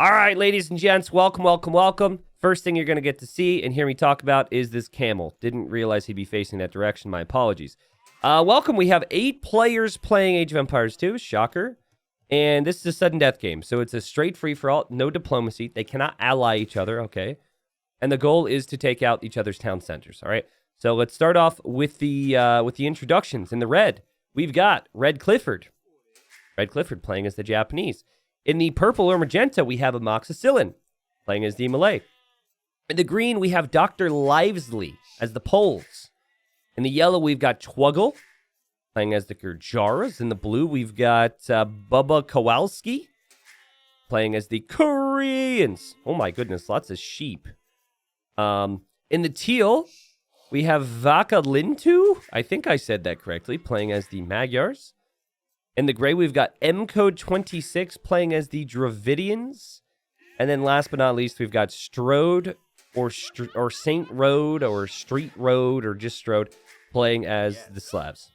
All right, ladies and gents, welcome, welcome, welcome. First thing you're going to get to see and hear me talk about is this camel. Didn't realize he'd be facing that direction. My apologies. Welcome. We have 8 players playing Age of Empires 2. Shocker. And this is a sudden death game. So it's a straight free-for-all. No diplomacy. They cannot ally each other, okay? And the goal is to take out each other's town centers, all right? So let's start off with the introductions. In the red, we've got Red Clifford. Red Clifford playing as the Japanese. In the purple or magenta, we have Amoxicillin playing as the Malay. In the green, we have Dr. Livesley as the Poles. In the yellow, we've got Twuggle playing as the Gurjaras. In the blue, we've got Bubba Kowalski playing as the Koreans. Oh my goodness, lots of sheep. In the teal, we have Vaka Lintu. I think I said that correctly, playing as the Magyars. In the gray, we've got M-Code 26 playing as the Dravidians. And then last but not least, we've got Strode or Saint Road or Street Road or just Strode playing as the Slavs.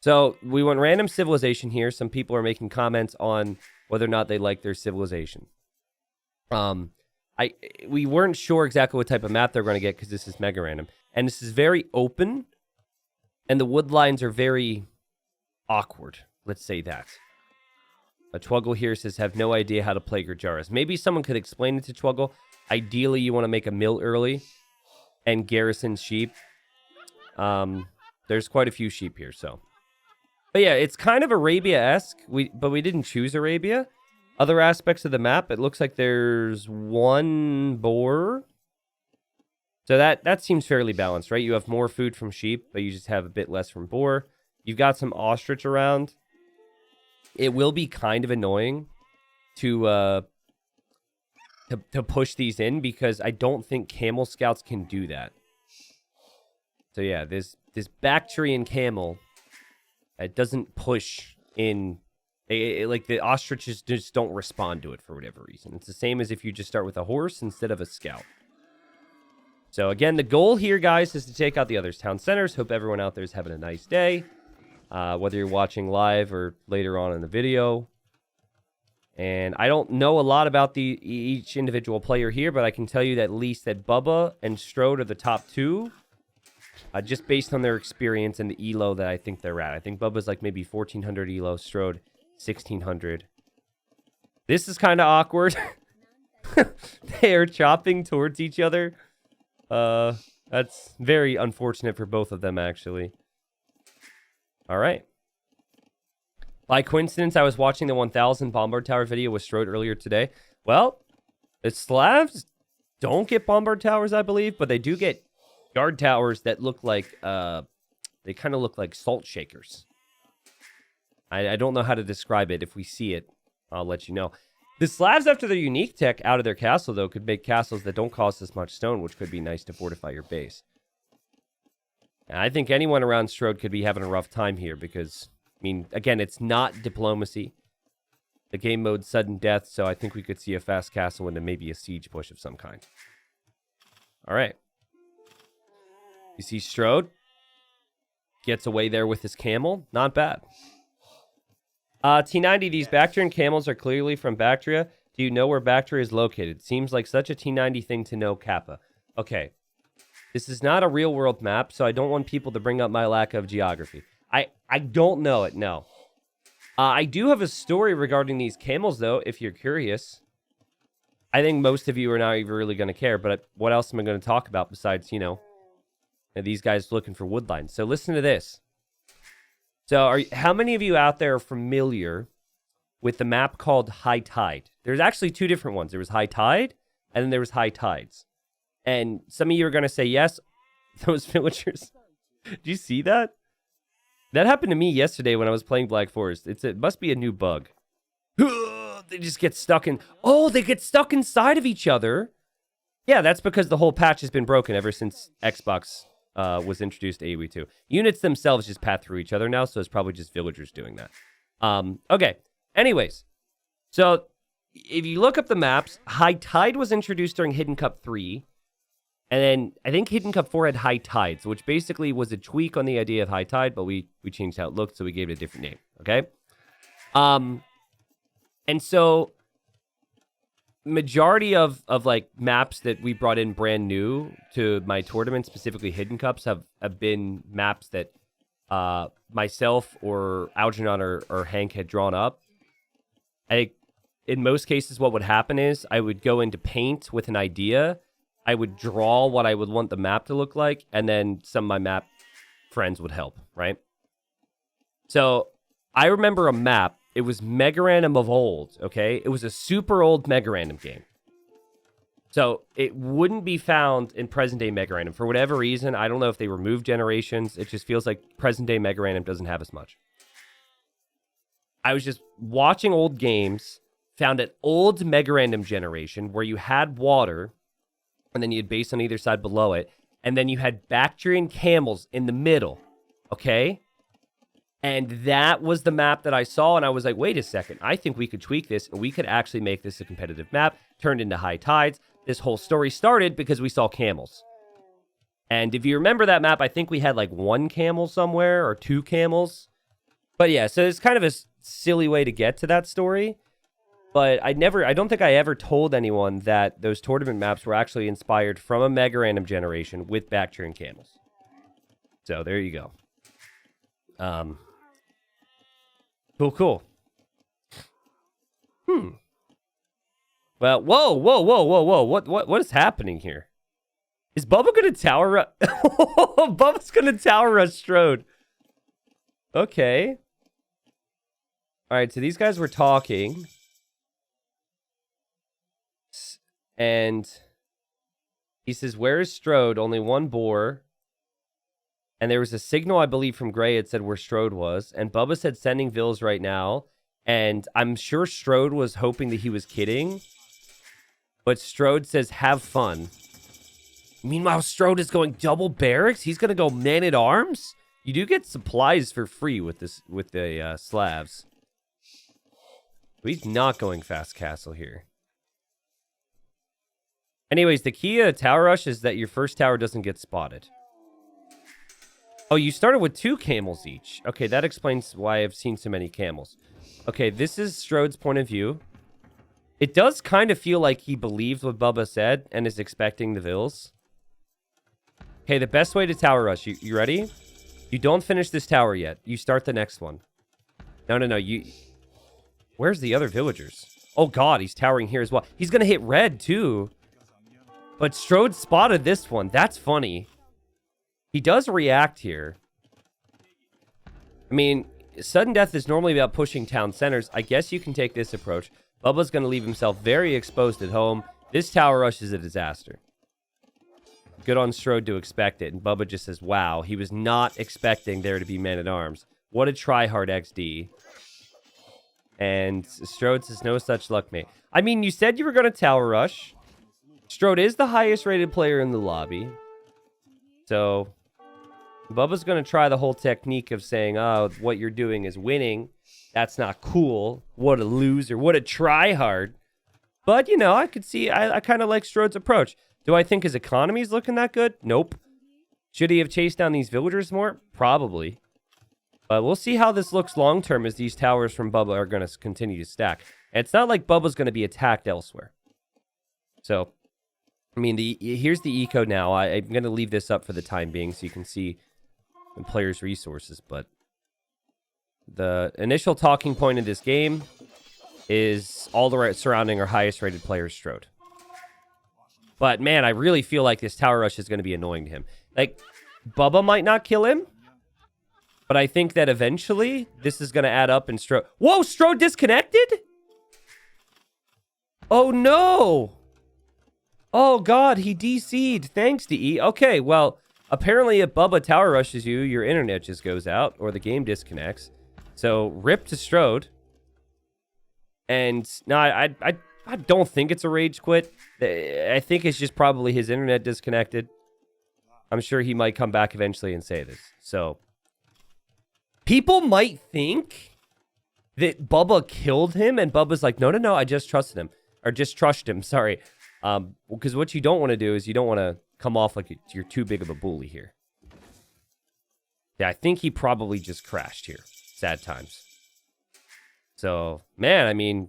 So we went random civilization here. Some people are making comments on whether or not they like their civilization. We weren't sure exactly what type of map they're going to get because this is mega random. And this is very open. And the wood lines are very awkward. Let's say that. A Twuggle here says, have no idea how to play Gurjaras. Maybe someone could explain it to Twuggle. Ideally, you want to make a mill early and garrison sheep. There's quite a few sheep here, so. But yeah, it's kind of Arabia-esque, but we didn't choose Arabia. Other aspects of the map, it looks like there's one boar. So that seems fairly balanced, right? You have more food from sheep, but you just have a bit less from boar. You've got some ostrich around. It will be kind of annoying to push these in because I don't think camel scouts can do that. So yeah, this Bactrian camel, it doesn't push in. Like the ostriches just don't respond to it for whatever reason. It's the same as if you just start with a horse instead of a scout. So again, the goal here, guys, is to take out the other's town centers. Hope everyone out there is having a nice day. Whether you're watching live or later on in the video. And I don't know a lot about each individual player here, but I can tell you that at least that Bubba and Strode are the top 2. Just based on their experience and the elo that I think they're at. I think Bubba's like maybe 1,400 elo, Strode 1,600. This is kind of awkward. They are chopping towards each other. That's very unfortunate for both of them, actually. All right. By coincidence, I was watching the 1000 Bombard Tower video with Strode earlier today. Well, the Slavs don't get Bombard Towers, I believe, but they do get guard towers that look like, they kind of look like salt shakers. I don't know how to describe it. If we see it, I'll let you know. The Slavs, after their unique tech out of their castle, though, could make castles that don't cost as much stone, which could be nice to fortify your base. And I think anyone around Strode could be having a rough time here because, I mean, again, it's not diplomacy. The game mode's sudden death, so I think we could see a fast castle and then maybe a siege push of some kind. All right. You see Strode gets away there with his camel. Not bad. T90, these Bactrian camels are clearly from Bactria. Do you know where Bactria is located? Seems like such a T90 thing to know, Kappa. Okay. This is not a real-world map, so I don't want people to bring up my lack of geography. I don't know it, no. I do have a story regarding these camels, though, if you're curious. I think most of you are not even really going to care, but what else am I going to talk about besides, these guys looking for wood lines? So listen to this. So how many of you out there are familiar with the map called High Tide? There's actually 2 different ones. There was High Tide, and then there was High Tides. And some of you are going to say, yes, those villagers. Do you see that? That happened to me yesterday when I was playing Black Forest. It must be a new bug. They just get stuck in. Oh, they get stuck inside of each other. Yeah, that's because the whole patch has been broken ever since Xbox was introduced to AoE 2. Units themselves just path through each other now, so it's probably just villagers doing that. Okay. Anyways, so if you look up the maps, High Tide was introduced during Hidden Cup 3. And then I think Hidden Cup 4 had High Tides, which basically was a tweak on the idea of High Tide, but we changed how it looked, so we gave it a different name, okay? And so majority of like maps that we brought in brand new to my tournament, specifically Hidden Cups, have been maps that myself or Algernon or Hank had drawn up. In most cases, what would happen is I would go into Paint with an idea. I would draw what I would want the map to look like, and then some of my map friends would help, right? So I remember a map. It was Mega Random of old, okay? It was a super old Mega Random game. So it wouldn't be found in present-day Mega Random. For whatever reason, I don't know if they removed generations. It just feels like present-day Mega Random doesn't have as much. I was just watching old games, found an old Mega Random generation where you had water, and then you had base on either side below it, and then you had Bactrian camels in the middle, okay? And that was the map that I saw, and I was like, wait a second, I think we could tweak this, and we could actually make this a competitive map, turned into High Tides. This whole story started because we saw camels. And if you remember that map, I think we had like 1 camel somewhere, or 2 camels. But yeah, so it's kind of a silly way to get to that story. But I don't think I ever told anyone that those tournament maps were actually inspired from a Mega Random generation with Bactrian camels. So there you go. Cool. Well, whoa. What is happening here? Is Bubba gonna tower rush? Bubba's gonna tower rush Strode. Okay. All right, so these guys were talking. And he says, where is Strode? Only 1 boar. And there was a signal, I believe, from Gray. It said where Strode was. And Bubba said sending Vils right now. And I'm sure Strode was hoping that he was kidding. But Strode says, have fun. Meanwhile, Strode is going double barracks. He's going to go man-at-arms. You do get supplies for free with the Slavs. But he's not going fast castle here. Anyways, the key to Tower Rush is that your first tower doesn't get spotted. Oh, you started with 2 camels each. Okay, that explains why I've seen so many camels. Okay, this is Strode's point of view. It does kind of feel like he believed what Bubba said and is expecting the Vils. Okay, the best way to Tower Rush. You ready? You don't finish this tower yet. You start the next one. No. Where's the other villagers? Oh, God, he's towering here as well. He's going to hit red, too. But Strode spotted this one. That's funny. He does react here. I mean, sudden death is normally about pushing town centers. I guess you can take this approach. Bubba's going to leave himself very exposed at home. This tower rush is a disaster. Good on Strode to expect it. And Bubba just says, wow, he was not expecting there to be men-at-arms. What a try-hard XD. And Strode says, no such luck, mate. I mean, you said you were going to tower rush. Strode is the highest rated player in the lobby. So, Bubba's going to try the whole technique of saying, oh, what you're doing is winning. That's not cool. What a loser. What a tryhard. But, you know, I could see, I kind of like Strode's approach. Do I think his economy is looking that good? Nope. Should he have chased down these villagers more? Probably. But we'll see how this looks long-term as these towers from Bubba are going to continue to stack. And it's not like Bubba's going to be attacked elsewhere. So, I mean, here's the eco now. I'm going to leave this up for the time being so you can see the players' resources. But the initial talking point in this game is all the surrounding our highest rated players, Strode. But, man, I really feel like this tower rush is going to be annoying to him. Like, Bubba might not kill him, but I think that eventually this is going to add up and Strode... Whoa, Strode disconnected? Oh, no! Oh, God, he DC'd. Thanks, DE. Okay, well, apparently if Bubba tower rushes you, your internet just goes out, or the game disconnects. So, rip to Strode. And, no, I don't think it's a rage quit. I think it's just probably his internet disconnected. I'm sure he might come back eventually and say this. So, people might think that Bubba killed him, and Bubba's like, no, I just trusted him. Or just trusted him, sorry. Because what you don't want to do is you don't want to come off like you're too big of a bully here. Yeah, I think he probably just crashed here. Sad times. So, man, I mean,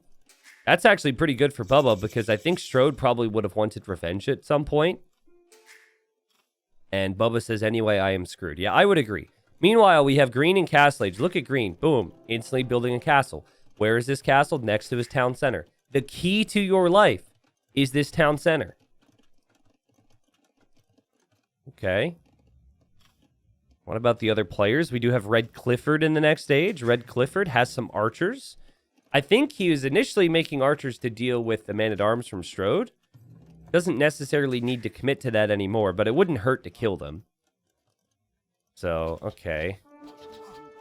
That's actually pretty good for Bubba because I think Strode probably would have wanted revenge at some point. And Bubba says, anyway, I am screwed. Yeah, I would agree. Meanwhile, we have Green and Castle Age. Look at Green. Boom. Instantly building a castle. Where is this castle? Next to his town center. The key to your life is this town center. Okay. What about the other players? We do have Red Clifford in the next stage. Red Clifford has some archers. I think he was initially making archers to deal with the Man-at-Arms from Strode. Doesn't necessarily need to commit to that anymore, but it wouldn't hurt to kill them. So, okay.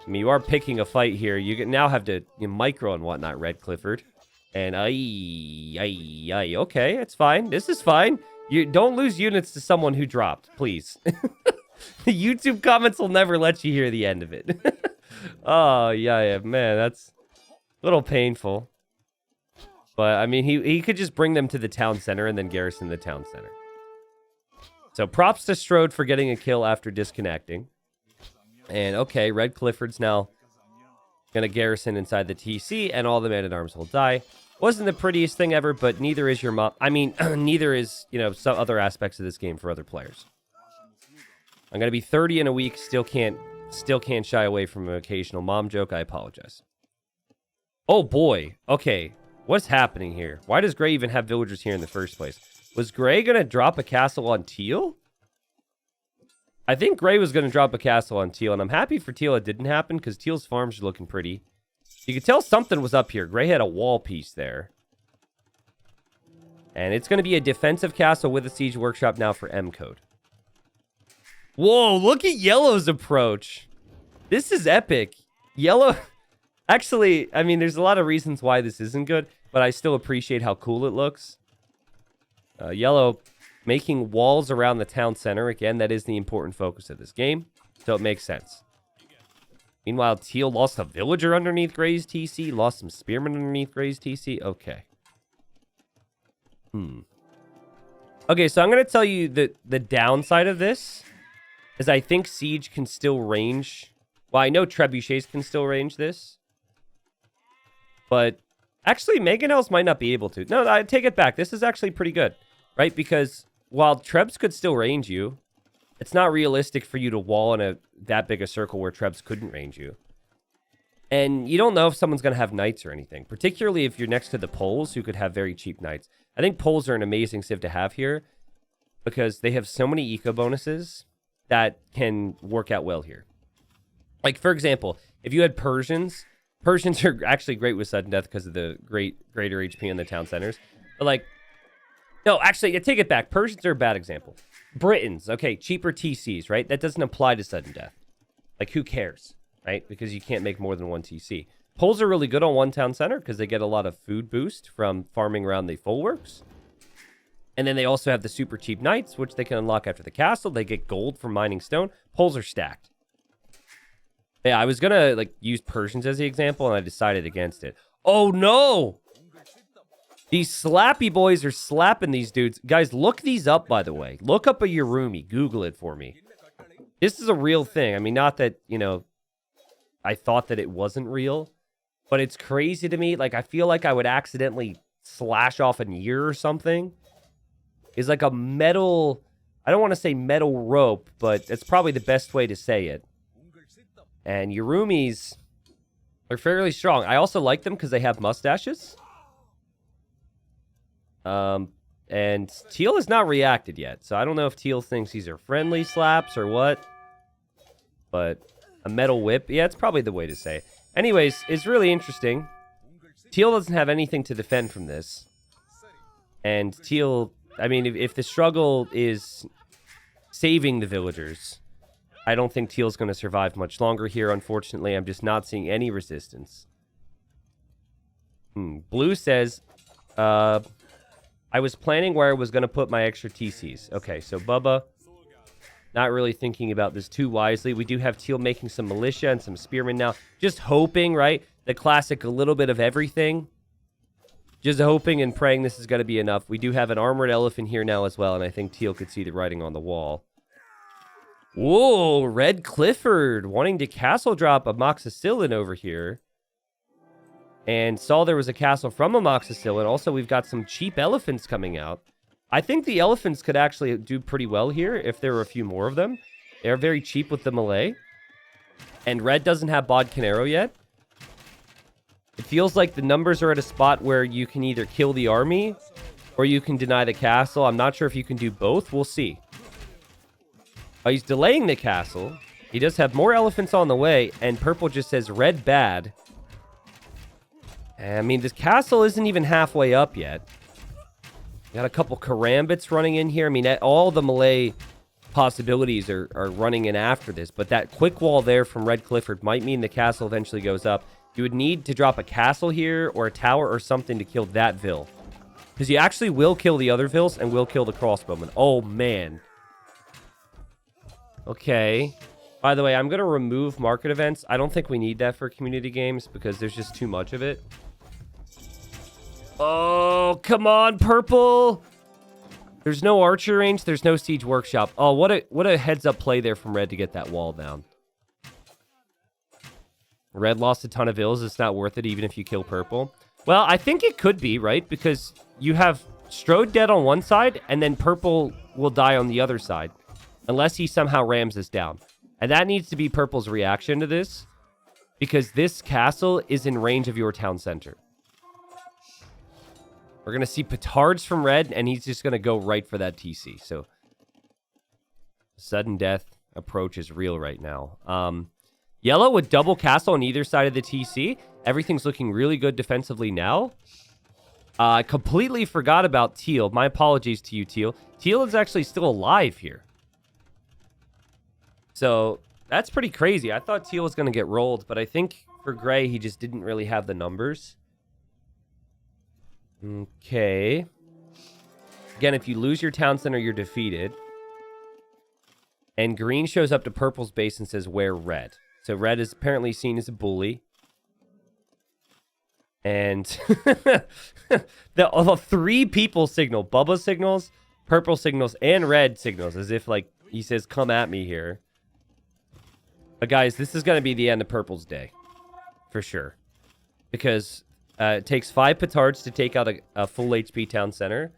I mean, you are picking a fight here. You now have to micro and whatnot, Red Clifford. And okay, it's fine. This is fine. You don't lose units to someone who dropped, please. The YouTube comments will never let you hear the end of it. Oh, yeah, man, that's a little painful. But, I mean, he could just bring them to the town center and then garrison the town center. So, props to Strode for getting a kill after disconnecting. And, okay, Red Clifford's now going to garrison inside the TC, and all the Man-at-Arms will die. Wasn't the prettiest thing ever, but neither is your mom. I mean, neither is, some other aspects of this game for other players. I'm going to be 30 in a week, still can't shy away from an occasional mom joke. I apologize. Oh, boy. Okay. What's happening here? Why does Gray even have villagers here in the first place? Was Gray going to drop a castle on Teal? I think Gray was going to drop a castle on Teal, and I'm happy for Teal it didn't happen, because Teal's farms are looking pretty. You could tell something was up here. Gray had a wall piece there. And it's going to be a defensive castle with a siege workshop now for M code. Whoa, look at Yellow's approach. This is epic. Yellow... Actually, I mean, there's a lot of reasons why this isn't good, but I still appreciate how cool it looks. Yellow making walls around the town center. Again, that is the important focus of this game, so it makes sense. Meanwhile, Teal lost a villager underneath Gray's TC, lost some spearmen underneath Gray's TC. Okay. Okay, so I'm going to tell you that the downside of this is I think Siege can still range. Well, I know Trebuchets can still range this. But actually, Mangonels might not be able to. No, I take it back. This is actually pretty good, right? Because while Trebs could still range you, it's not realistic for you to wall in that big a circle where Trebs couldn't range you. And you don't know if someone's going to have knights or anything, particularly if you're next to the Poles, who could have very cheap knights. I think Poles are an amazing civ to have here because they have so many eco bonuses that can work out well here. Like, for example, if you had Persians are actually great with sudden death because of the greater HP in the town centers. But like, no, actually, I take it back. Persians are a bad example. Britons, okay, cheaper TCs, right? That doesn't apply to sudden death. Like, who cares, right? Because you can't make more than one TC. Poles are really good on one town center because they get a lot of food boost from farming around the folwarks. And then they also have the super cheap knights, which they can unlock after the castle. They get gold from mining stone. Poles are stacked. Yeah, I was going to use Persians as the example, and I decided against it. Oh, no! These slappy boys are slapping these dudes. Guys, look these up, by the way. Look up a Urumi. Google it for me. This is a real thing. I mean, not that, I thought that it wasn't real, but it's crazy to me. Like, I feel like I would accidentally slash off an ear or something. It's like a metal... I don't want to say metal rope, but it's probably the best way to say it. And Urumis are fairly strong. I also like them because they have mustaches. And Teal has not reacted yet. So I don't know if Teal thinks these are friendly slaps or what. But a metal whip. Yeah, it's probably the way to say it. Anyways, it's really interesting. Teal doesn't have anything to defend from this. And Teal... I mean, if the struggle is saving the villagers... I don't think Teal's going to survive much longer here, unfortunately. I'm just not seeing any resistance. Blue says, I was planning where I was going to put my extra TCs. Okay, so Bubba, not really thinking about this too wisely. We do have Teal making some militia and some spearmen now. Just hoping, right? The classic, a little bit of everything. Just hoping and praying this is going to be enough. We do have an armored elephant here now as well, and I think Teal could see the writing on the wall. Whoa, Red Clifford wanting to castle drop a Moxicillin over here. and saw there was a castle from Amoxicillin. Also, we've got some cheap elephants coming out. I think the elephants could actually do pretty well here if there were a few more of them. They're very cheap with the melee. And red doesn't have Bod Canero yet. It feels like the numbers are at a spot where you can either kill the army or you can deny the castle. I'm not sure if you can do both. We'll see. Oh, he's delaying the castle. He does have more elephants on the way, and purple just says red bad. I mean, this castle isn't even halfway up yet. Got a couple karambits running in here. I mean, all the melee possibilities are running in after this, but that quick wall there from Red Clifford might mean the castle eventually goes up. You would need to drop a castle here or a tower or something to kill that Vil. Because you actually will kill the other Vils and will kill the crossbowman. Oh, man. Okay. By the way, I'm going to remove market events. I don't think we need that for community games because there's just too much of it. Oh, come on, purple. There's no archer range. There's no siege workshop. Oh, what a heads-up play there from red to get that wall down. Red lost a ton of Vils. It's not worth it even if you kill purple. Well, I think it could be, right? Because you have Strode dead on one side, and then purple will die on the other side. Unless he somehow rams this down. And that needs to be purple's reaction to this. Because this castle is in range of your town center. We're going to see petards from red, and he's just going to go right for that TC. So, sudden death approach is real right now. Yellow with double castle on either side of the TC. Everything's looking really good defensively now. I completely forgot about teal. My apologies to you, teal. Teal is actually still alive here. So, that's pretty crazy. I thought teal was going to get rolled, but I think for gray, he just didn't really have the numbers. Okay. Again, if you lose your town center, you're defeated. And green shows up to purple's base and says, "Wear red." So red is apparently seen as a bully. And the three people signal. Bubba signals, purple signals, and red signals. As if, like, he says, "Come at me here." But guys, this is going to be the end of purple's day. For sure. Because... it takes 5 petards to take out a full HP town center.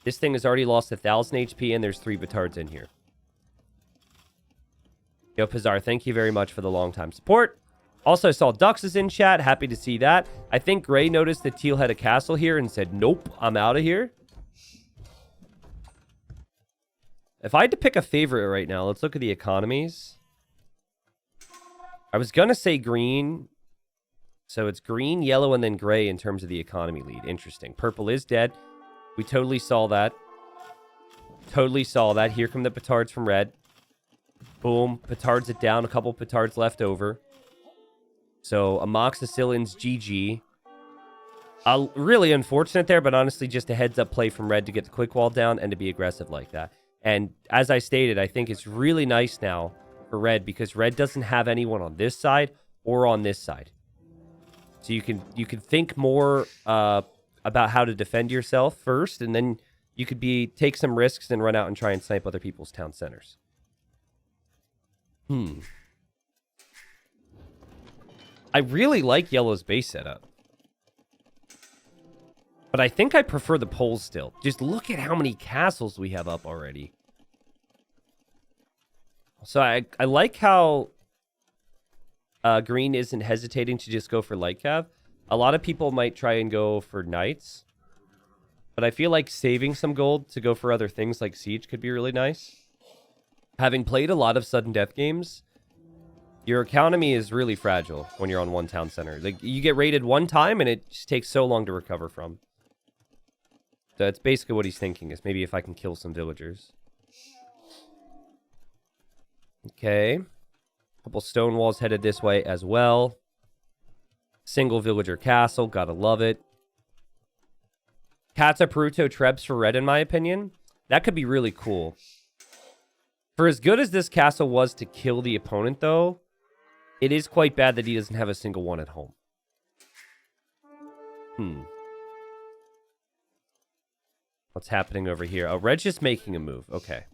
This thing has already lost 1,000 HP, and there's 3 petards in here. Yo, Pizarre, thank you very much for the long-time support. Also, I saw Dux is in chat. Happy to see that. I think Gray noticed that Teal had a castle here and said, "Nope, I'm out of here." If I had to pick a favorite right now, let's look at the economies. I was going to say green... So it's green, yellow, and then gray in terms of the economy lead. Interesting. Purple is dead. We totally saw that. Totally saw that. Here come the petards from red. Boom. Petards it down. A couple petards left over. So Amoxicillin's GG. Really unfortunate there, but honestly just a heads-up play from red to get the quick wall down and to be aggressive like that. And as I stated, I think it's really nice now for red because red doesn't have anyone on this side or on this side. So you can think more about how to defend yourself first, and then you could take some risks and run out and try and snipe other people's town centers. I really like yellow's base setup. But I think I prefer the poles still. Just look at how many castles we have up already. So I like how... green isn't hesitating to just go for light cav. A lot of people might try and go for knights. But I feel like saving some gold to go for other things like siege could be really nice. Having played a lot of sudden death games, your economy is really fragile when you're on one town center. Like, you get raided one time and it just takes so long to recover from. So that's basically what he's thinking, is maybe if I can kill some villagers. Okay. Couple stone walls headed this way as well. Single villager castle. Gotta love it. Kata Peruto Trebs for red, in my opinion. That could be really cool. For as good as this castle was to kill the opponent, though, it is quite bad that he doesn't have a single one at home. What's happening over here? Oh, red's just making a move. Okay.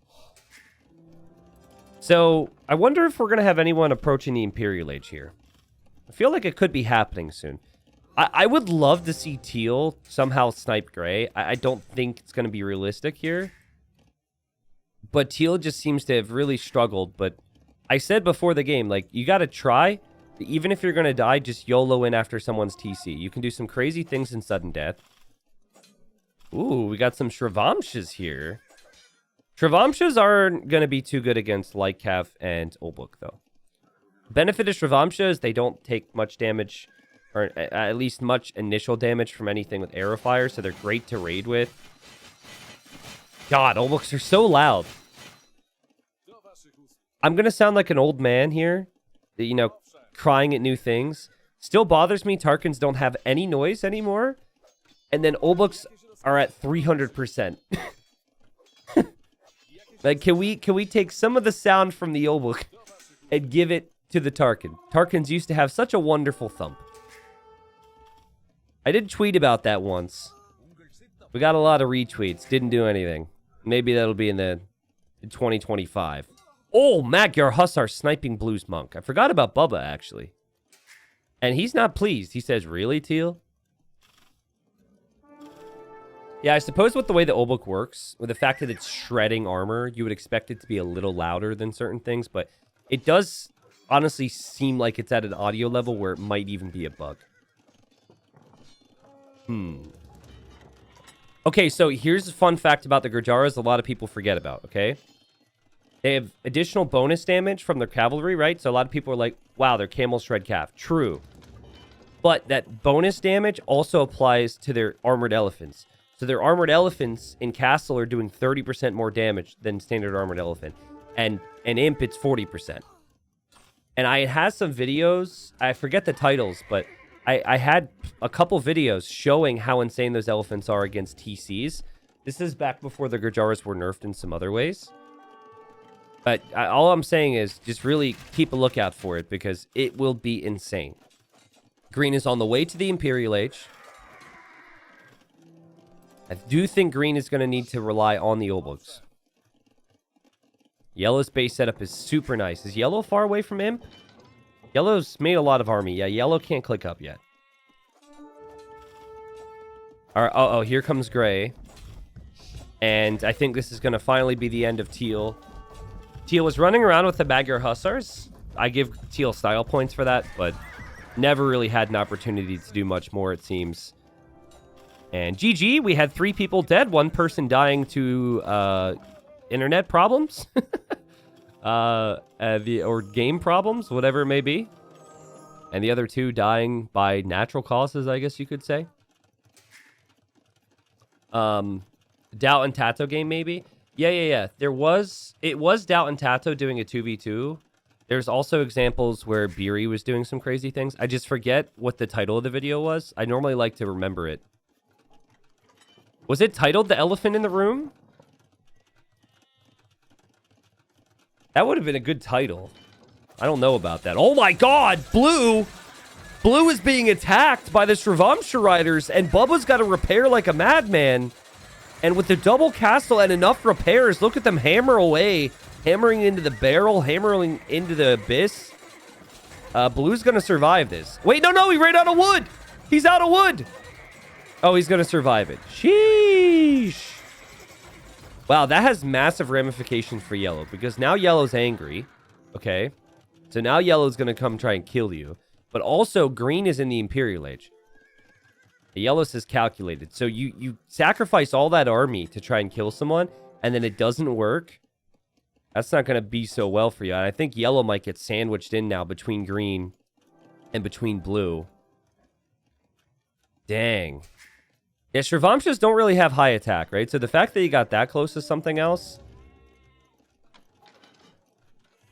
So, I wonder if we're going to have anyone approaching the Imperial Age here. I feel like it could be happening soon. I would love to see teal somehow snipe gray. I don't think it's going to be realistic here. But teal just seems to have really struggled. But I said before the game, like, you got to try. Even if you're going to die, just YOLO in after someone's TC. You can do some crazy things in sudden death. Ooh, we got some Shravamshas here. Shravamshas aren't going to be too good against Lightcav and Olbuk, though. Benefit of Shravamsha is they don't take much damage, or at least much initial damage from anything with arrow fire, so they're great to raid with. God, Olbuks are so loud. I'm going to sound like an old man here, you know, crying at new things. Still bothers me Tarkans don't have any noise anymore, and then Olbuks are at 300%. Like, can we take some of the sound from the Olbuk and give it to the Tarkan? Tarkans used to have such a wonderful thump. I did tweet about that once. We got a lot of retweets. Didn't do anything. Maybe that'll be in 2025. Oh, Magyar Hussar sniping Blues Monk. I forgot about Bubba, actually. And he's not pleased. He says, really, Teal? Yeah, I suppose with the way the Olbuk works, with the fact that it's shredding armor, you would expect it to be a little louder than certain things, but it does honestly seem like it's at an audio level where it might even be a bug. Okay, so here's a fun fact about the Gurjaras a lot of people forget about, okay? They have additional bonus damage from their cavalry, right? So a lot of people are like, wow, their camel shred calf. True. But that bonus damage also applies to their armored elephants. So their armored elephants in Castle are doing 30% more damage than standard armored elephant. And Imp, it's 40%. And I had some videos, I forget the titles, but I had a couple videos showing how insane those elephants are against TCs. This is back before the Gurjaras were nerfed in some other ways. But all I'm saying is just really keep a lookout for it because it will be insane. Green is on the way to the Imperial Age. I do think green is going to need to rely on the Olbuks. Yellow's base setup is super nice. Is yellow far away from Imp? Yellow's made a lot of army. Yeah, yellow can't click up yet. All right, oh, here comes gray. And I think this is going to finally be the end of teal. Teal was running around with the Magyar Hussars. I give teal style points for that, but never really had an opportunity to do much more, it seems. And GG, we had 3 people dead, 1 person dying to internet problems. Or game problems, whatever it may be. And the other 2 dying by natural causes, I guess you could say. Doubt and Tato game, maybe? Yeah. It was Doubt and Tato doing a 2v2. There's also examples where Beery was doing some crazy things. I just forget what the title of the video was. I normally like to remember it. Was it titled The Elephant in the Room? That would have been a good title. I don't know about that. Oh my god! Blue! Blue is being attacked by the Shravamsha Riders, and Bubba's got to repair like a madman. And with the double castle and enough repairs, look at them hammer away. Hammering into the barrel, hammering into the abyss. Blue's going to survive this. Wait, no, he ran out of wood! He's out of wood! Oh, he's going to survive it. Sheesh! Wow, that has massive ramifications for yellow, because now yellow's angry. Okay? So now yellow's going to come try and kill you. But also, green is in the Imperial Age. The yellow says calculated. So you sacrifice all that army to try and kill someone, and then it doesn't work. That's not going to be so well for you. And I think yellow might get sandwiched in now between green and between blue. Dang. Yeah, Shravamshas don't really have high attack, right? So the fact that you got that close to something else.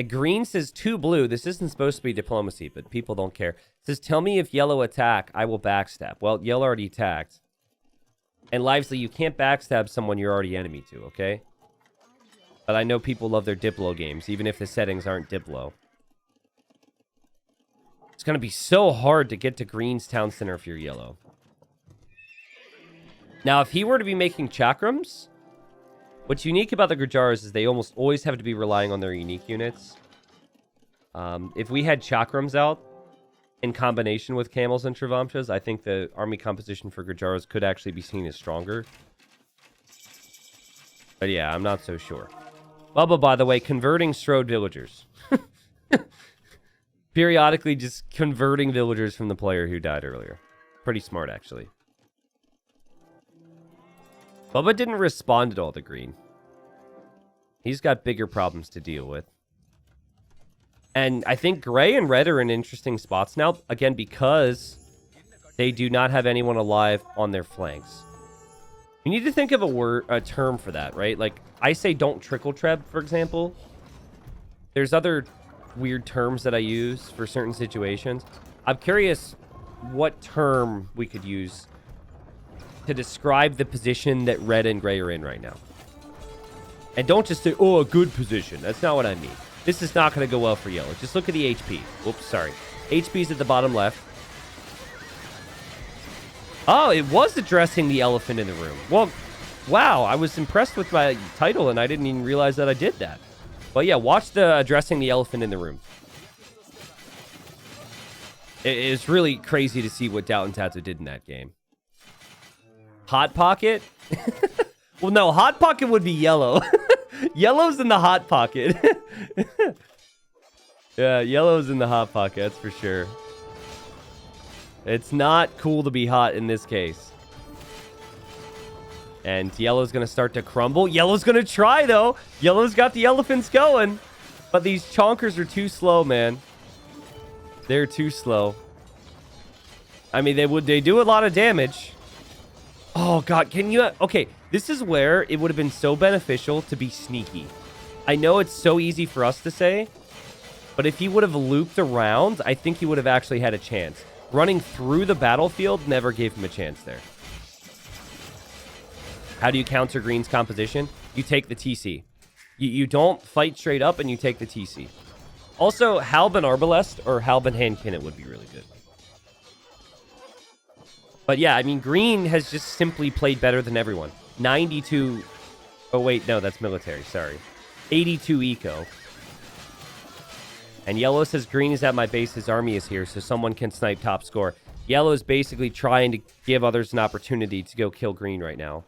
Green says 2 blue. This isn't supposed to be diplomacy, but people don't care. It says, tell me if yellow attack, I will backstab. Well, yellow already attacked. And Livesly, you can't backstab someone you're already enemy to, okay? But I know people love their Diplo games, even if the settings aren't Diplo. It's going to be so hard to get to Green's town center if you're yellow. Now, if he were to be making chakrams, what's unique about the Gurjaras is they almost always have to be relying on their unique units. If we had chakrams out, in combination with camels and Travamchas, I think the army composition for Gujaras could actually be seen as stronger. But yeah, I'm not so sure. Bubba, by the way, converting Strode villagers. Periodically just converting villagers from the player who died earlier. Pretty smart, actually. Bubba didn't respond at all to green. He's got bigger problems to deal with. And I think gray and red are in interesting spots now, again, because they do not have anyone alive on their flanks. You need to think of a term for that, right? Like, I say don't trickle treb, for example. There's other weird terms that I use for certain situations. I'm curious what term we could use to describe the position that red and gray are in right now. And don't just say, oh, a good position. That's not what I mean. This is not going to go well for yellow. Just look at the HP. Whoops, sorry. HP's at the bottom left. Oh, it was addressing the elephant in the room. Well, wow, I was impressed with my title, and I didn't even realize that I did that. But yeah, watch the addressing the elephant in the room. It's really crazy to see what Doubtin' Tattoo did in that game. Hot Pocket? Well, no, Hot Pocket would be yellow. Yellow's in the Hot Pocket. Yeah, yellow's in the Hot Pocket, that's for sure. It's not cool to be hot in this case. And yellow's going to start to crumble. Yellow's going to try, though. Yellow's got the elephants going. But these chonkers are too slow, man. They're too slow. I mean, they do a lot of damage. Oh, God, can you... Okay, this is where it would have been so beneficial to be sneaky. I know it's so easy for us to say, but if he would have looped around, I think he would have actually had a chance. Running through the battlefield never gave him a chance there. How do you counter green's composition? You take the TC. You don't fight straight up, and you take the TC. Also, Halbin Arbalest or Halbin Hand Cannon would be really good. But yeah, I mean, green has just simply played better than everyone. 92... Oh, wait, no, that's military, sorry. 82 eco. And yellow says green is at my base, his army is here, so someone can snipe top score. Yellow is basically trying to give others an opportunity to go kill green right now.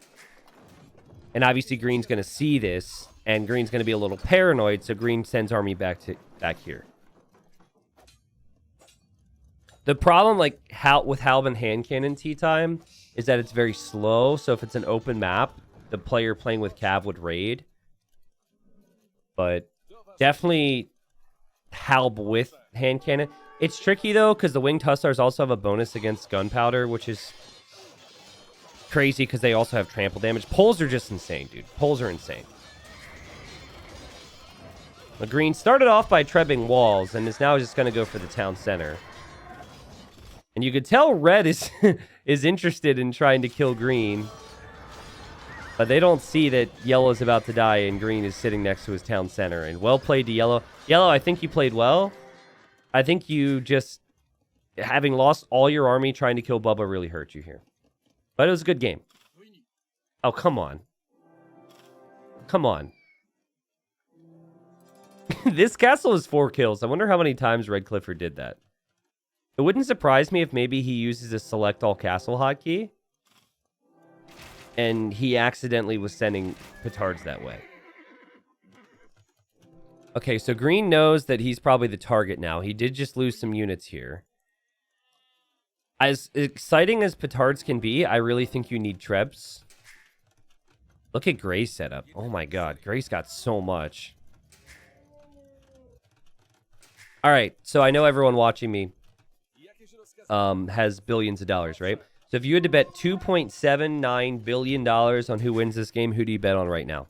And obviously green's going to see this, and green's going to be a little paranoid, so green sends army back here. The problem, like, with Halbin Hand Cannon tea time is that it's very slow, so if it's an open map, the player playing with Cav would raid. But definitely Halb with Hand Cannon. It's tricky, though, because the Winged Hussars also have a bonus against Gunpowder, which is crazy because they also have trample damage. Poles are just insane, dude. Poles are insane. The green started off by trebbing walls and is now just going to go for the town center. And you could tell red is is interested in trying to kill green. But they don't see that yellow is about to die and green is sitting next to his town center. And well played to yellow. Yellow, I think you played well. I think you just, having lost all your army trying to kill Bubba really hurt you here. But it was a good game. Oh, come on. Come on. This castle is 4 kills. I wonder how many times Red Clifford did that. It wouldn't surprise me if maybe he uses a select all castle hotkey. And he accidentally was sending petards that way. Okay, so green knows that he's probably the target now. He did just lose some units here. As exciting as petards can be, I really think you need trebs. Look at Gray's setup. Oh my god, Gray's got so much. Alright, so I know everyone watching me has billions of dollars, right? So if you had to bet $2.79 billion on who wins this game, who do you bet on right now?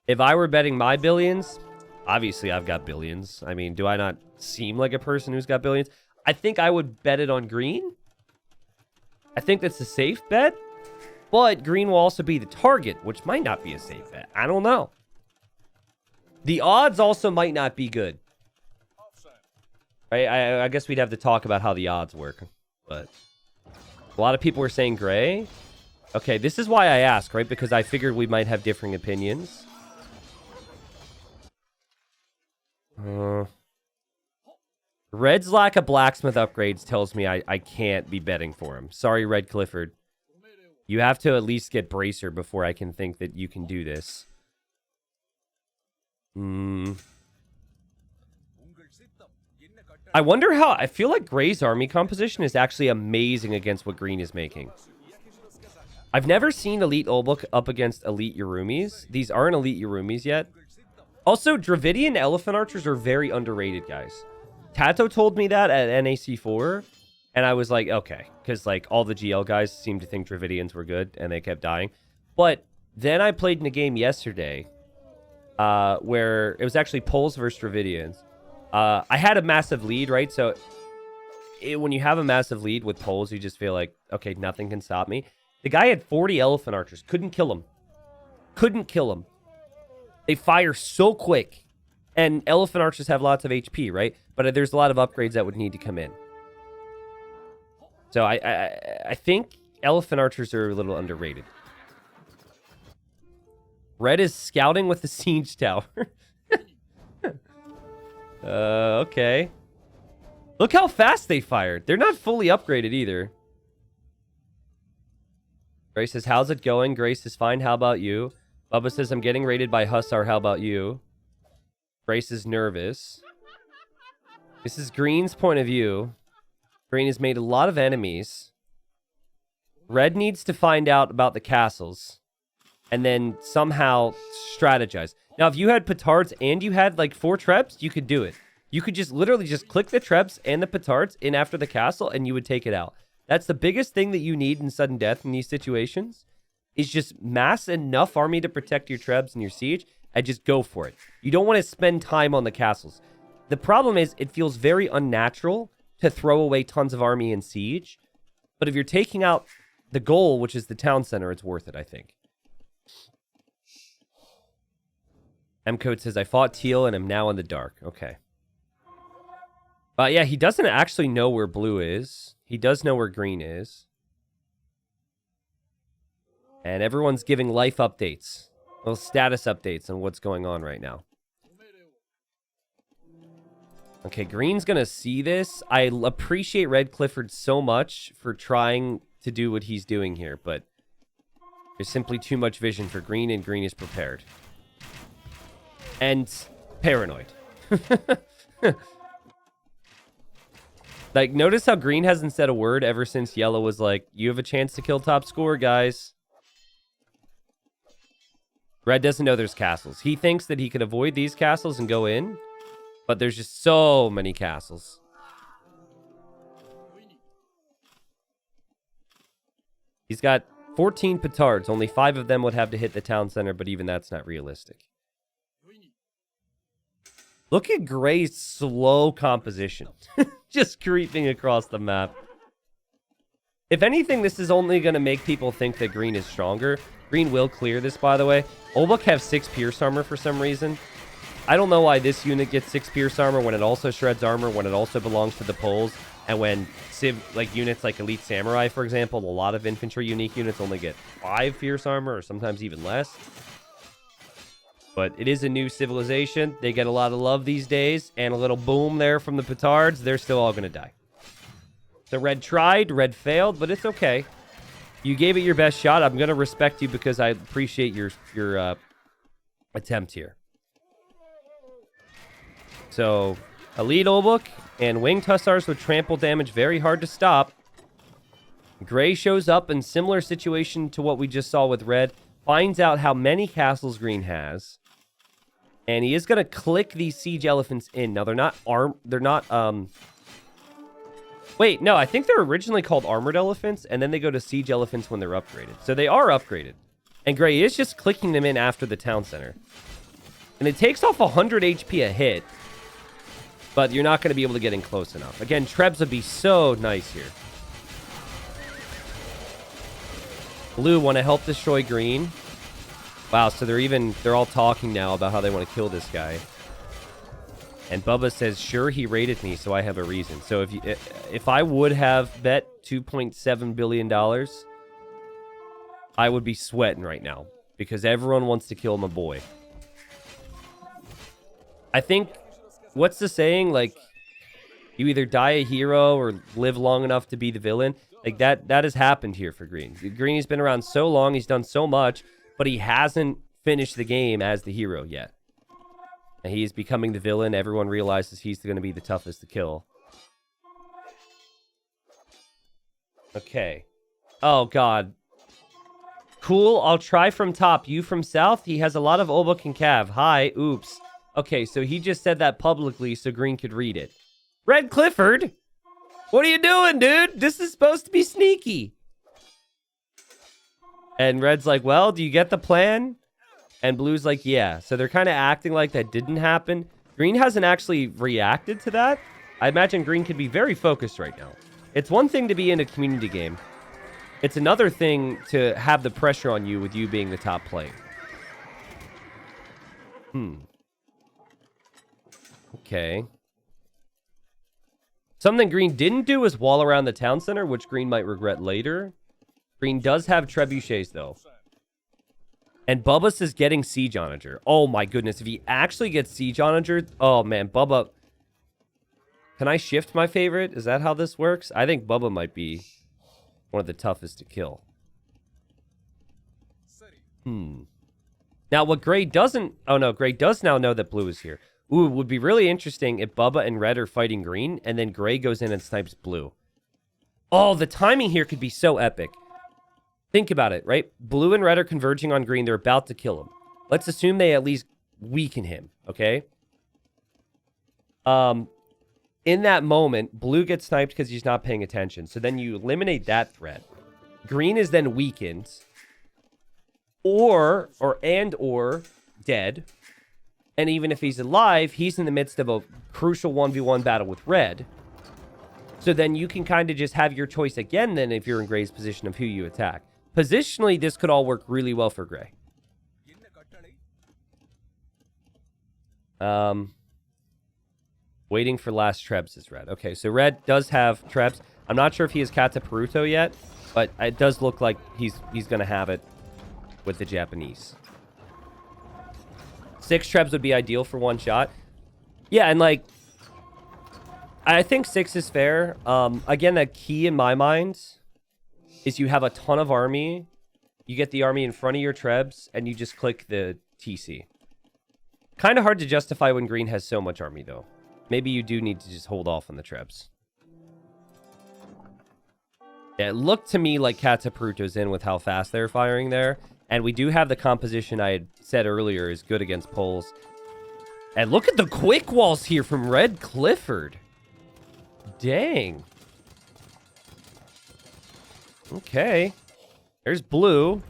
If I were betting my billions, obviously I've got billions. I mean, do I not seem like a person who's got billions? I think I would bet it on green. I think that's a safe bet. But green will also be the target, which might not be a safe bet. I don't know. The odds also might not be good. Right? I guess we'd have to talk about how the odds work. But a lot of people were saying gray. Okay, this is why I ask, right? Because I figured we might have differing opinions. Red's lack of blacksmith upgrades tells me I can't be betting for him. Sorry, Red Clifford. You have to at least get Bracer before I can think that you can do this. I wonder how... I feel like Gray's army composition is actually amazing against what Green is making. I've never seen Elite Olbuk up against Elite Yurumis. These aren't Elite Yurumis yet. Also, Dravidian Elephant Archers are very underrated, guys. Tato told me that at NAC4, and I was like, okay, because like all the GL guys seemed to think Dravidians were good, and they kept dying. But then I played in a game yesterday where it was actually Poles versus Dravidians. I had a massive lead, right? So when you have a massive lead with Poles, you just feel like, okay, nothing can stop me. The guy had 40 Elephant Archers. Couldn't kill him. Couldn't kill him. They fire so quick. And Elephant Archers have lots of HP, right? But there's a lot of upgrades that would need to come in. So I think Elephant Archers are a little underrated. Red is scouting with the Siege Tower. Okay. Look how fast they fired. They're not fully upgraded either. Grace says, how's it going? Grace is fine. How about you? Bubba says, I'm getting raided by Hussar. How about you? Grace is nervous. This is Green's point of view. Green has made a lot of enemies. Red needs to find out about the castles. And then somehow strategize. Now, if you had petards and you had like 4 trebs, you could do it. You could just literally just click the trebs and the petards in after the castle and you would take it out. That's the biggest thing that you need in sudden death in these situations. Is just mass enough army to protect your trebs and your siege and just go for it. You don't want to spend time on the castles. The problem is it feels very unnatural to throw away tons of army in siege. But if you're taking out the goal, which is the town center, it's worth it, I think. M-Code says, I fought teal and am now in the dark. Okay. Yeah, he doesn't actually know where blue is. He does know where green is. And everyone's giving life updates. Little status updates on what's going on right now. Okay, green's going to see this. I appreciate Red Clifford so much for trying to do what he's doing here. But there's simply too much vision for green, and green is prepared. And paranoid. Like, notice how green hasn't said a word ever since yellow was like, you have a chance to kill top score, guys. Red doesn't know there's castles. He thinks that he could avoid these castles and go in, but there's just so many castles. He's got 14 petards. Only 5 of them would have to hit the town center, but even that's not realistic. Look at Gray's slow composition. Just creeping across the map. If anything, this is only going to make people think that green is stronger. Green will clear this, by the way. Olbuk have 6 pierce armor for some reason. I don't know why this unit gets 6 pierce armor when it also shreds armor, when it also belongs to the poles, and when units like Elite Samurai, for example, a lot of infantry unique units only get 5 pierce armor, or sometimes even less. But it is a new civilization. They get a lot of love these days, and a little boom there from the petards. They're still all going to die. So red tried, red failed, but it's okay. You gave it your best shot. I'm going to respect you because I appreciate your attempt here. So, Elite Olbuk and Winged Hussars with trample damage, very hard to stop. Gray shows up in similar situation to what we just saw with red. Finds out how many castles green has. And he is going to click these siege elephants in. Now, they're not Wait, no, I think they're originally called armored elephants, and then they go to siege elephants when they're upgraded. So they are upgraded. And Gray is just clicking them in after the town center. And it takes off 100 HP a hit, but you're not going to be able to get in close enough. Again, trebs would be so nice here. Blue want to help destroy green. Wow, so they're all talking now about how they want to kill this guy. And Bubba says, sure, he raided me, so I have a reason. So if I would have bet $2.7 billion, I would be sweating right now. Because everyone wants to kill my boy. I think, what's the saying? Like, You either die a hero or live long enough to be the villain. Like, that has happened here for Green. Green's been around so long, he's done so much, but he hasn't finished the game as the hero yet. And he's becoming the villain. Everyone realizes he's going to be the toughest to kill. Okay. Oh, God. Cool, I'll try from top. You from south? He has a lot of Obuk and Cav. Hi, oops. Okay, so he just said that publicly so Green could read it. Red Clifford? What are you doing, dude? This is supposed to be sneaky. And Red's like, well, do you get the plan? And Blue's like, yeah. So they're kind of acting like that didn't happen. Green hasn't actually reacted to that. I imagine Green could be very focused right now. It's one thing to be in a community game. It's another thing to have the pressure on you with you being the top player. Okay. Something Green didn't do is wall around the town center, which Green might regret later. Green does have trebuchets, though. And Bubba's is getting Siege Onager. Oh, my goodness. If he actually gets Siege Onager... Oh, man. Bubba... Can I shift my favorite? Is that how this works? I think Bubba might be one of the toughest to kill. Now, what Gray doesn't... Oh, no. Gray does now know that Blue is here. Ooh, it would be really interesting if Bubba and Red are fighting Green, and then Gray goes in and snipes Blue. Oh, the timing here could be so epic. Think about it, right? Blue and Red are converging on Green. They're about to kill him. Let's assume they at least weaken him, okay? In that moment, Blue gets sniped because he's not paying attention. So then you eliminate that threat. Green is then weakened. Or dead. And even if he's alive, he's in the midst of a crucial 1v1 battle with Red. So then you can kind of just have your choice again then if you're in Gray's position of who you attack. Positionally, this could all work really well for Gray. Waiting for last Trebs is Red. Okay, so Red does have Trebs. I'm not sure if he has Kataparuto yet, but it does look like he's going to have it with the Japanese. 6 Trebs would be ideal for one shot. Yeah, and like, I think 6 is fair. Again, the key in my mind is you have a ton of army. You get the army in front of your Trebs, and you just click the TC. Kind of hard to justify when Green has so much army, though. Maybe you do need to just hold off on the Trebs. Yeah, it looked to me like Kataparuto's in with how fast they're firing there. And we do have the composition I had said earlier is good against poles. And look at the quick walls here from Red Clifford. Dang. Okay. There's Blue.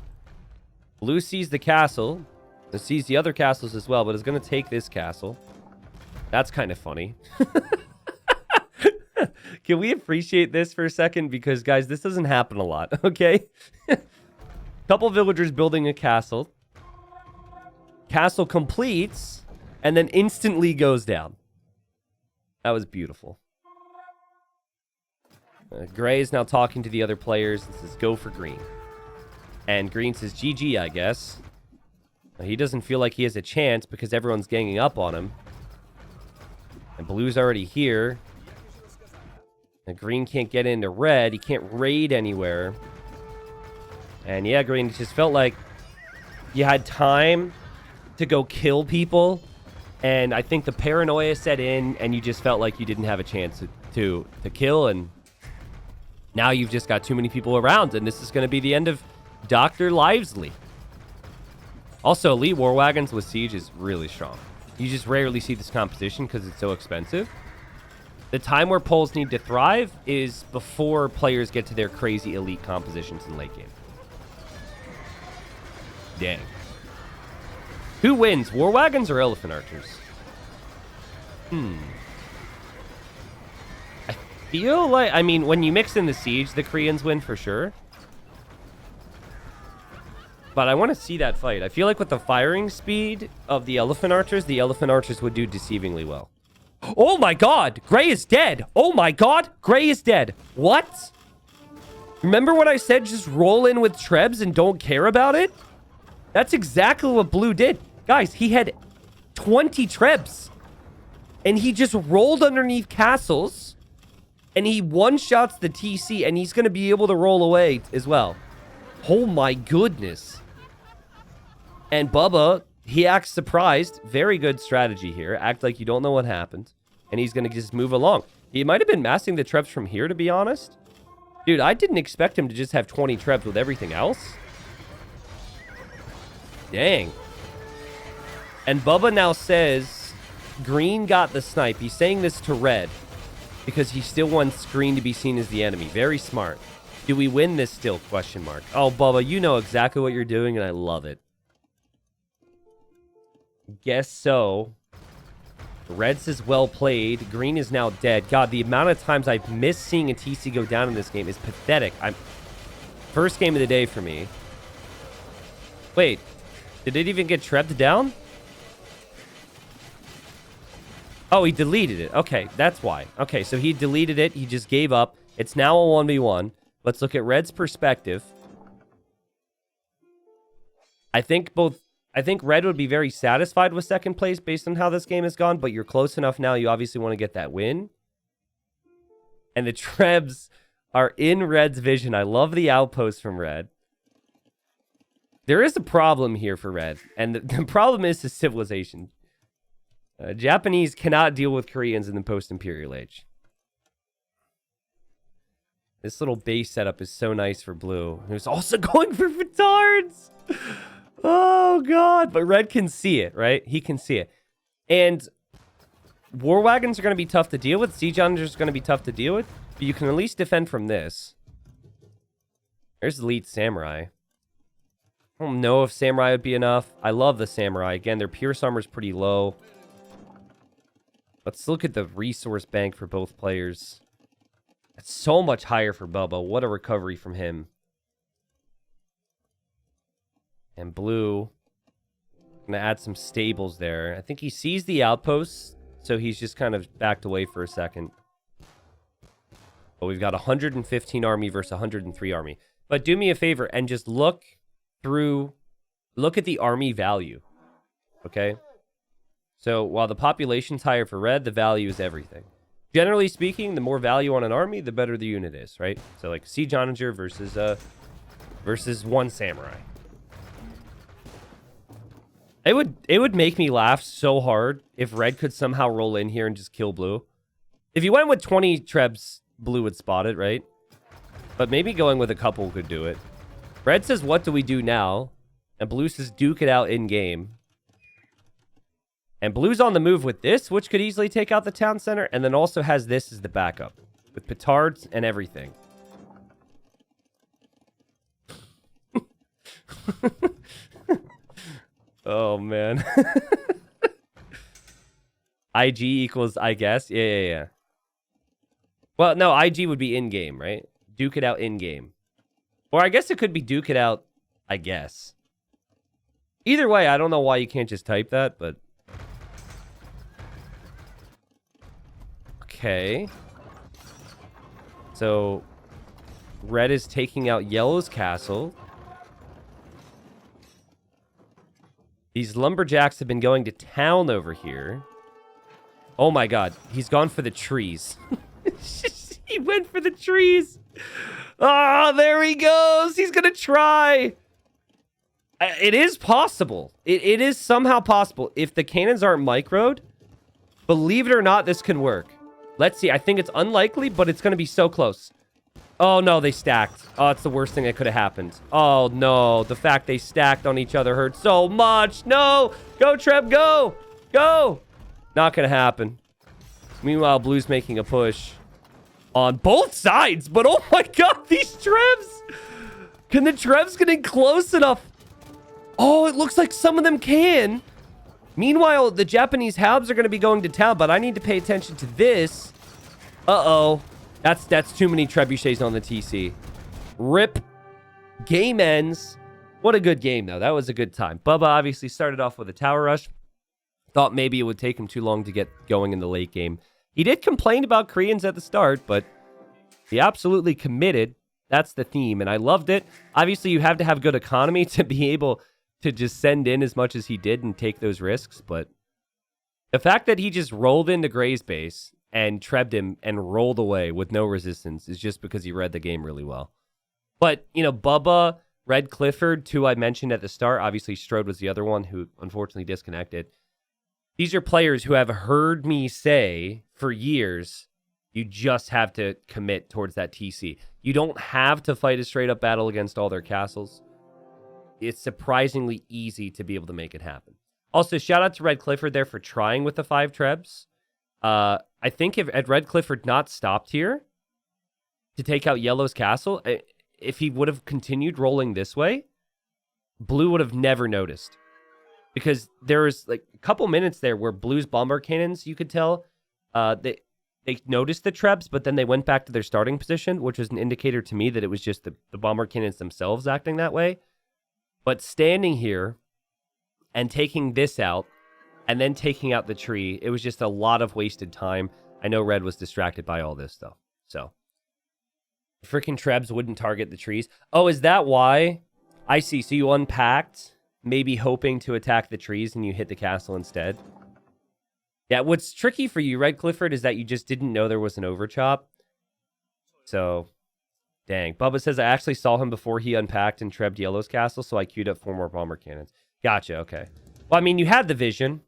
Blue sees the castle. It sees the other castles as well, but is going to take this castle. That's kind of funny. Can we appreciate this for a second? Because, guys, this doesn't happen a lot, okay? Couple villagers building a castle. Castle completes, and then instantly goes down. That was beautiful. Gray is now talking to the other players. This is go for Green. And Green says, GG, I guess. He doesn't feel like he has a chance because everyone's ganging up on him. And Blue's already here. And Green can't get into Red. He can't raid anywhere. And yeah, Green, it just felt like you had time to go kill people. And I think the paranoia set in, and you just felt like you didn't have a chance to kill. And now you've just got too many people around. And this is going to be the end of Dr. Livesley. Also, Elite War Wagons with Siege is really strong. You just rarely see this composition because it's so expensive. The time where poles need to thrive is before players get to their crazy elite compositions in late game. Dang. Who wins, War Wagons or Elephant Archers? I feel like, I mean, when you mix in the Siege, the Koreans win for sure. But I want to see that fight. I feel like with the firing speed of the Elephant Archers would do deceivingly well. Oh my god! Gray is dead! Oh my god! Gray is dead! What? Remember when I said just roll in with Trebs and don't care about it? That's exactly what Blue did. Guys, he had 20 Trebs. And he just rolled underneath castles And he one-shots the TC, and he's going to be able to roll away as well. Oh my goodness. And Bubba, he acts surprised. Very good strategy here. Act like you don't know what happened. And he's going to just move along. He might have been massing the trebs from here, to be honest. Dude, I didn't expect him to just have 20 trebs with everything else. Dang. And Bubba now says green got the snipe. He's saying this to red because he still wants green to be seen as the enemy. Very smart. Do we win this still? Question mark. Oh, Bubba, you know exactly what you're doing, and I love it. Guess so. Red says well played. Green is now dead. God, the amount of times I've missed seeing a TC go down in this game is pathetic. First game of the day for me. Wait, did it even get trebbed down? Oh, he deleted it. Okay, that's why. Okay, so he deleted it. He just gave up. It's now a 1v1. Let's look at Red's perspective. I think Red would be very satisfied with second place based on how this game has gone, but you're close enough now. You obviously want to get that win. And the Trebs are in Red's vision. I love the outpost from Red. There is a problem here for Red, and the problem is his civilization. Japanese cannot deal with Koreans in the post-Imperial Age. This little base setup is so nice for blue. Who's also going for petards. Oh, God. But Red can see it, right? He can see it. And war wagons are going to be tough to deal with. Siege Onagers are going to be tough to deal with. But you can at least defend from this. There's Elite Samurai. I don't know if Samurai would be enough. I love the Samurai. Again, their Pierce Armor is pretty low. Let's look at the resource bank for both players. It's so much higher for Bubba. What a recovery from him. And blue, going to add some stables there. I think he sees the outposts, so he's just kind of backed away for a second. But we've got 115 army versus 103 army. But do me a favor and just look at the army value. Okay? So while the population's higher for Red, the value is everything. Generally speaking, the more value on an army, the better the unit is, right? So like Siege Onager versus one Samurai. It would make me laugh so hard if Red could somehow roll in here and just kill blue. If you went with 20 trebs, blue would spot it, right? But maybe going with a couple could do it. Red says, what do we do now? And blue says, duke it out in-game. And blue's on the move with this, which could easily take out the town center, and then also has this as the backup, with petards and everything. Oh, man. IG equals, I guess. Yeah. Well, no, IG would be in-game, right? Duke it out in-game. Or I guess it could be duke it out, I guess. Either way, I don't know why you can't just type that, but... Okay. So, Red is taking out Yellow's castle. These lumberjacks have been going to town over here. Oh my God, he's gone for the trees. He went for the trees. Ah, there he goes. He's gonna try. It is possible. It is somehow possible. If the cannons aren't microed, believe it or not, this can work. Let's see. I think it's unlikely, but it's going to be so close. Oh, no, they stacked. Oh, it's the worst thing that could have happened. Oh, no. The fact they stacked on each other hurt so much. No. Go, Treb. Go. Go. Not going to happen. Meanwhile, Blue's making a push on both sides. But, oh, my God, these Trebs. Can the Trebs get in close enough? Oh, it looks like some of them can. Meanwhile, the Japanese Habs are going to be going to town, but I need to pay attention to this. Uh-oh. That's too many trebuchets on the TC. Rip. Game ends. What a good game, though. That was a good time. Bubba obviously started off with a tower rush. Thought maybe it would take him too long to get going in the late game. He did complain about Koreans at the start, but he absolutely committed. That's the theme, and I loved it. Obviously, you have to have good economy to be able to just send in as much as he did and take those risks, but the fact that he just rolled into Gray's base and trebbed him and rolled away with no resistance is just because he read the game really well. But, you know, Bubba, Red Clifford, two I mentioned at the start. Obviously, Strode was the other one who unfortunately disconnected. These are players who have heard me say for years, you just have to commit towards that TC. You don't have to fight a straight-up battle against all their castles. It's surprisingly easy to be able to make it happen. Also, shout out to Red Clifford there for trying with the 5 trebs. I think if had Red Clifford not stopped here to take out Yellow's castle, if he would have continued rolling this way, Blue would have never noticed. Because there was like a couple minutes there where Blue's bomber cannons, you could tell, they noticed the trebs, but then they went back to their starting position, which was an indicator to me that it was just the bomber cannons themselves acting that way. But standing here and taking this out, and then taking out the tree, it was just a lot of wasted time. I know Red was distracted by all this, though. So, freaking trebs wouldn't target the trees. Oh, is that why? I see. So you unpacked, maybe hoping to attack the trees, and you hit the castle instead. Yeah, what's tricky for you, Red Clifford, is that you just didn't know there was an overchop. So, dang. Bubba says, I actually saw him before he unpacked and trebbed Yellow's castle, so I queued up 4 more bomber cannons. Gotcha, okay. Well, I mean, you had the vision.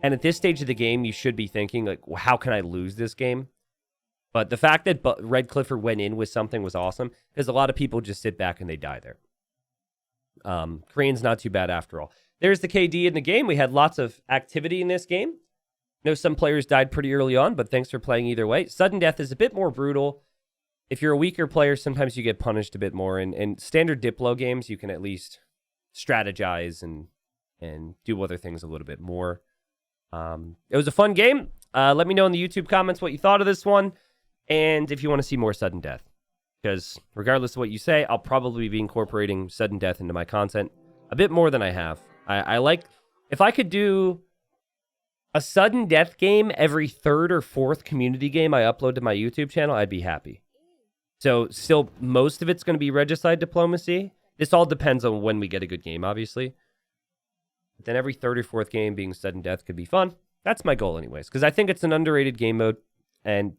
And at this stage of the game, you should be thinking, like, well, how can I lose this game? But the fact that Red Clifford went in with something was awesome, because a lot of people just sit back and they die there. Korean's not too bad after all. There's the KD in the game. We had lots of activity in this game. I know some players died pretty early on, but thanks for playing either way. Sudden death is a bit more brutal. If you're a weaker player, sometimes you get punished a bit more. In standard Diplo games, you can at least strategize and do other things a little bit more. It was a fun game. Let me know in the YouTube comments what you thought of this one, and if you want to see more sudden death. Because regardless of what you say, I'll probably be incorporating sudden death into my content a bit more than I have. I like, if I could do a sudden death game every 3rd or 4th community game I upload to my YouTube channel, I'd be happy. So still, most of it's going to be regicide diplomacy. This all depends on when we get a good game, obviously. But then every 3rd or 4th game being sudden death could be fun. That's my goal anyways, because I think it's an underrated game mode, and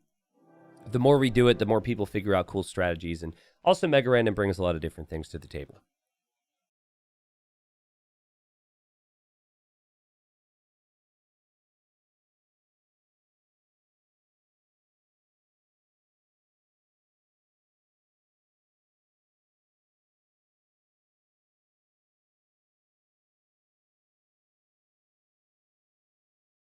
the more we do it, the more people figure out cool strategies, and also Mega Random brings a lot of different things to the table.